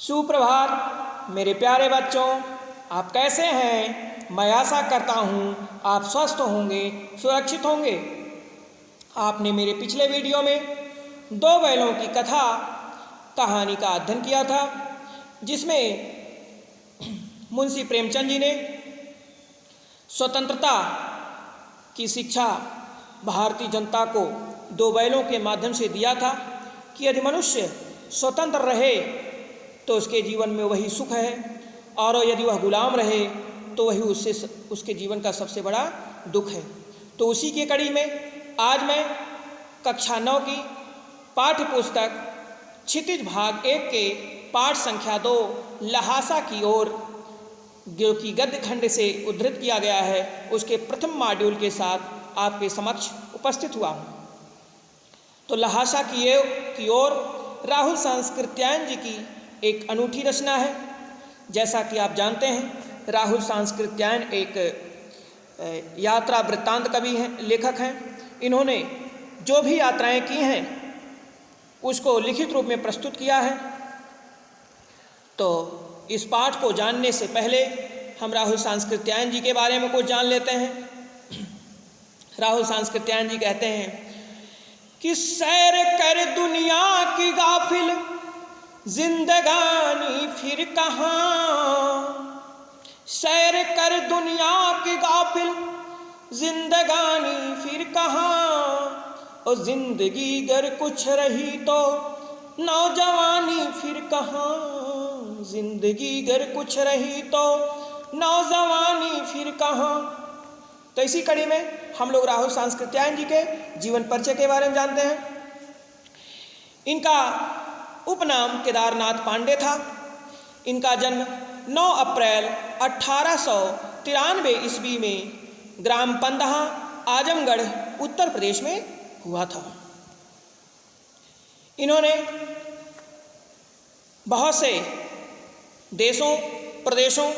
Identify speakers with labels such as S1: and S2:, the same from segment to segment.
S1: सुप्रभात मेरे प्यारे बच्चों, आप कैसे हैं? मैं आशा करता हूँ आप स्वस्थ होंगे, सुरक्षित होंगे। आपने मेरे पिछले वीडियो में दो बैलों की कहानी का अध्ययन किया था, जिसमें मुंशी प्रेमचंद जी ने स्वतंत्रता की शिक्षा भारतीय जनता को दो बैलों के माध्यम से दिया था कि यदि मनुष्य स्वतंत्र रहे तो उसके जीवन में वही सुख है, और यदि वह गुलाम रहे तो वही उसके जीवन का सबसे बड़ा दुख है। तो उसी की कड़ी में आज मैं कक्षा 9 की पाठ्य पुस्तक क्षितिज भाग 1 के पाठ संख्या 2 लहासा की ओर, जो कि गद्य खंड से उद्धृत किया गया है, उसके प्रथम मॉड्यूल के साथ आपके समक्ष उपस्थित हुआ हूँ। तो लहासा की ओर राहुल सांस्कृत्यायन जी की एक अनूठी रचना है। जैसा कि आप जानते हैं, राहुल सांस्कृत्यायन एक यात्रा वृत्तांत कवि हैं, लेखक हैं। इन्होंने जो भी यात्राएं की हैं उसको लिखित रूप में प्रस्तुत किया है। तो इस पाठ को जानने से पहले हम राहुल सांस्कृत्यायन जी के बारे में कुछ जान लेते हैं। राहुल सांस्कृत्यायन जी कहते हैं कि सैर कर दुनिया की गाफिल जिंदगानी फिर कहाँ, सैर कर दुनिया की गाफिल जिंदगानी फिर कहाँ, और जिंदगी गर कुछ रही तो नौजवानी फिर कहाँ, जिंदगी गर कुछ रही तो नौजवानी फिर कहाँ। तो इसी कड़ी में हम लोग राहुल सांस्कृत्यायन जी के जीवन परिचय के बारे में जानते हैं। इनका उपनाम केदारनाथ पांडे था। इनका जन्म 9 अप्रैल 1893 ईस्वी में ग्राम पंदहा, आजमगढ़, उत्तर प्रदेश में हुआ था। इन्होंने बहुत से देशों प्रदेशों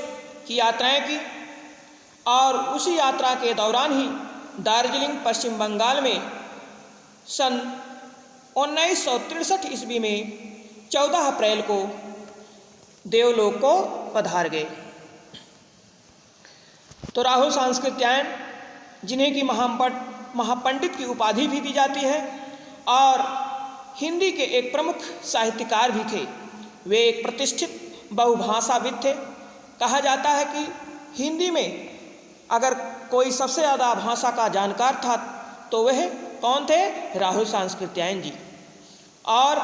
S1: की यात्राएं की, और उसी यात्रा के दौरान ही दार्जिलिंग, पश्चिम बंगाल में सन 1963 ईस्वी में 14 अप्रैल को देवलोक को पधार गए। तो राहुल सांस्कृत्यायन, जिन्हें कि महापंडित की उपाधि भी दी जाती है, और हिंदी के एक प्रमुख साहित्यकार भी थे। वे एक प्रतिष्ठित बहुभाषाविद थे। कहा जाता है कि हिंदी में अगर कोई सबसे ज़्यादा भाषा का जानकार था तो वह कौन थे? राहुल सांस्कृत्यायन जी। और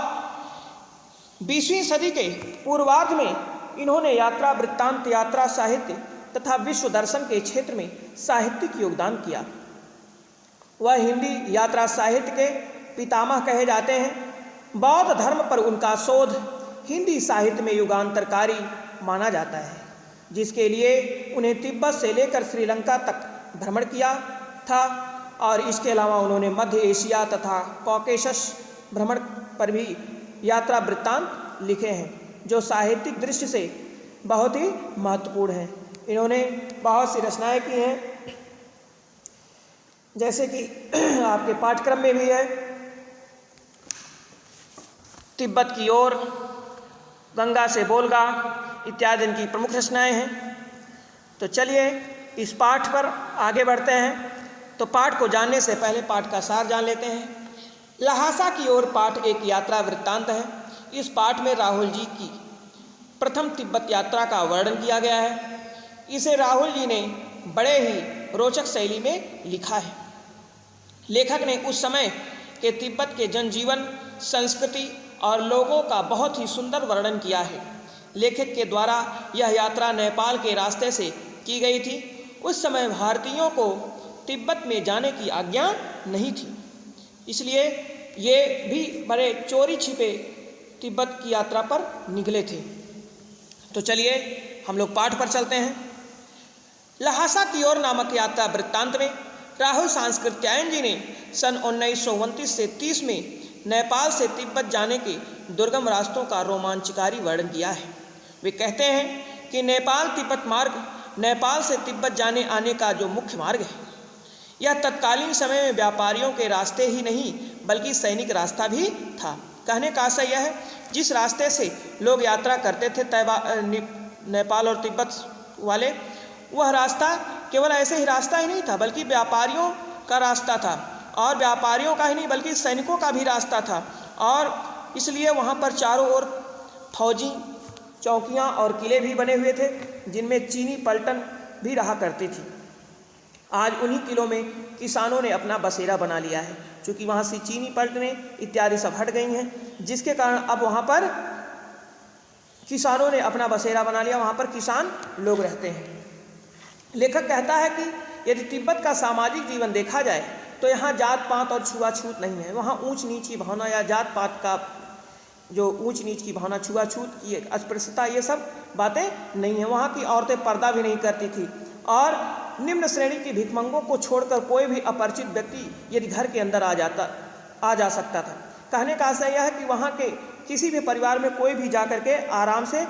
S1: 20वीं सदी के पूर्वार्ध में इन्होंने यात्रा वृत्तांत, यात्रा साहित्य तथा विश्व दर्शन के क्षेत्र में साहित्यिक योगदान किया। वह हिंदी यात्रा साहित्य के पितामह कहे जाते हैं। बौद्ध धर्म पर उनका शोध हिंदी साहित्य में युगांतरकारी माना जाता है, जिसके लिए उन्हें तिब्बत से लेकर श्रीलंका तक भ्रमण किया था, और इसके अलावा उन्होंने मध्य एशिया तथा कॉकेशस भ्रमण पर भी यात्रा वृत्तांत लिखे हैं, जो साहित्यिक दृष्टि से बहुत ही महत्वपूर्ण हैं। इन्होंने बहुत सी रचनाएं की हैं, जैसे कि आपके पाठ्यक्रम में भी है तिब्बत की ओर, गंगा से बोलगा इत्यादि इनकी प्रमुख रचनाएं हैं। तो चलिए इस पाठ पर आगे बढ़ते हैं। तो पाठ को जानने से पहले पाठ का सार जान लेते हैं। लहासा की ओर पाठ एक यात्रा वृत्तांत है। इस पाठ में राहुल जी की प्रथम तिब्बत यात्रा का वर्णन किया गया है। इसे राहुल जी ने बड़े ही रोचक शैली में लिखा है। लेखक ने उस समय के तिब्बत के जनजीवन, संस्कृति और लोगों का बहुत ही सुंदर वर्णन किया है। लेखक के द्वारा यह यात्रा नेपाल के रास्ते से की गई थी। उस समय भारतीयों को तिब्बत में जाने की आज्ञा नहीं थी, इसलिए ये भी बड़े चोरी छिपे तिब्बत की यात्रा पर निकले थे। तो चलिए हम लोग पाठ पर चलते हैं। लहासा की ओर नामक यात्रा वृत्तांत में राहुल सांस्कृत्यायन जी ने सन 1929 से 30 में नेपाल से तिब्बत जाने के दुर्गम रास्तों का रोमांचकारी वर्णन किया है। वे कहते हैं कि नेपाल तिब्बत मार्ग नेपाल से तिब्बत जाने आने का जो मुख्य मार्ग है, यह तत्कालीन समय में व्यापारियों के रास्ते ही नहीं बल्कि सैनिक रास्ता भी था। कहने का आशय यह है, जिस रास्ते से लोग यात्रा करते थे नेपाल और तिब्बत वाले, वह रास्ता केवल ऐसे ही रास्ता ही नहीं था, बल्कि व्यापारियों का रास्ता था, और व्यापारियों का ही नहीं बल्कि सैनिकों का भी रास्ता था। और इसलिए वहाँ पर चारों ओर फौजी चौकियाँ और किले भी बने हुए थे, जिनमें चीनी पलटन भी रहा करती थी। आज उन्हीं किलों में किसानों ने अपना बसेरा बना लिया है, क्योंकि वहाँ से चीनी पलटनें इत्यादि सब हट गई हैं, जिसके कारण अब वहाँ पर किसानों ने अपना बसेरा बना लिया, वहाँ पर किसान लोग रहते हैं। लेखक कहता है कि यदि तिब्बत का सामाजिक जीवन देखा जाए तो यहाँ जात पात और छुआछूत नहीं है। वहाँ ऊंच नीच की भावना या जात पात का जो ऊंच नीच की भावना, छुआछूत की अस्पृश्यता, ये सब बातें नहीं है। वहाँ की औरतें पर्दा भी नहीं करती थी, और निम्न श्रेणी की भिखमंगों को छोड़कर कोई भी अपरिचित व्यक्ति यदि घर के अंदर आ जा सकता था। कहने का आशय यह है कि वहाँ के किसी भी परिवार में कोई भी जा कर के आराम से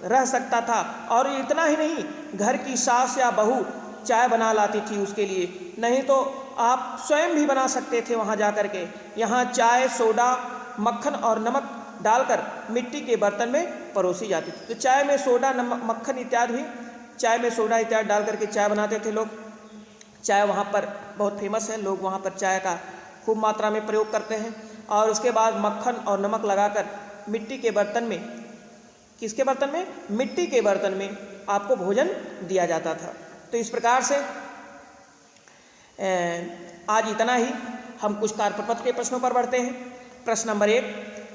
S1: रह सकता था। और इतना ही नहीं, घर की सास या बहू चाय बना लाती थी उसके लिए, नहीं तो आप स्वयं भी बना सकते थे वहाँ जा कर के। यहाँ चाय, सोडा, मक्खन और नमक डालकर मिट्टी के बर्तन में परोसी जाती थी। तो चाय में सोडा, नमक, मक्खन इत्यादि भी, चाय में सोडा इत्यादि डाल करके चाय बनाते थे लोग। चाय वहाँ पर बहुत फेमस है, लोग वहाँ पर चाय का खूब मात्रा में प्रयोग करते हैं। और उसके बाद मक्खन और नमक लगाकर मिट्टी के बर्तन में, किसके बर्तन में? मिट्टी के बर्तन में आपको भोजन दिया जाता था। तो इस प्रकार से आज इतना ही। हम कुछ कार्यप्रपत्र के प्रश्नों पर बढ़ते हैं। प्रश्न नंबर 1,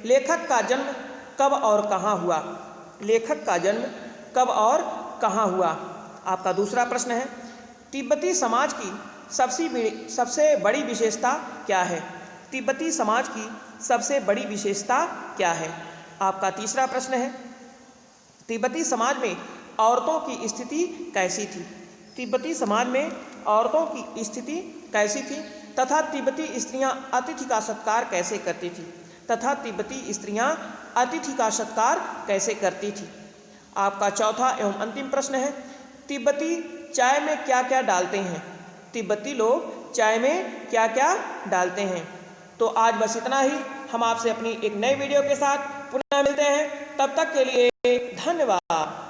S1: लेखक का जन्म कब और कहाँ हुआ? लेखक का जन्म कब और कहाँ हुआ? आपका दूसरा प्रश्न है, तिब्बती समाज की सबसे बड़ी विशेषता क्या है? तिब्बती समाज की सबसे बड़ी विशेषता क्या है? आपका तीसरा प्रश्न है, तिब्बती समाज में औरतों की स्थिति कैसी थी? तिब्बती समाज में औरतों की स्थिति कैसी थी तथा तिब्बती स्त्रियां अतिथि का सत्कार कैसे करती थी? तथा तिब्बती स्त्रियां अतिथि का सत्कार कैसे करती थी? आपका चौथा एवं अंतिम प्रश्न है, तिब्बती चाय में क्या क्या डालते हैं? तिब्बती लोग चाय में क्या क्या डालते हैं? तो आज बस इतना ही। हम आपसे अपनी एक नई वीडियो के साथ पुनः मिलते हैं। तब तक के लिए धन्यवाद।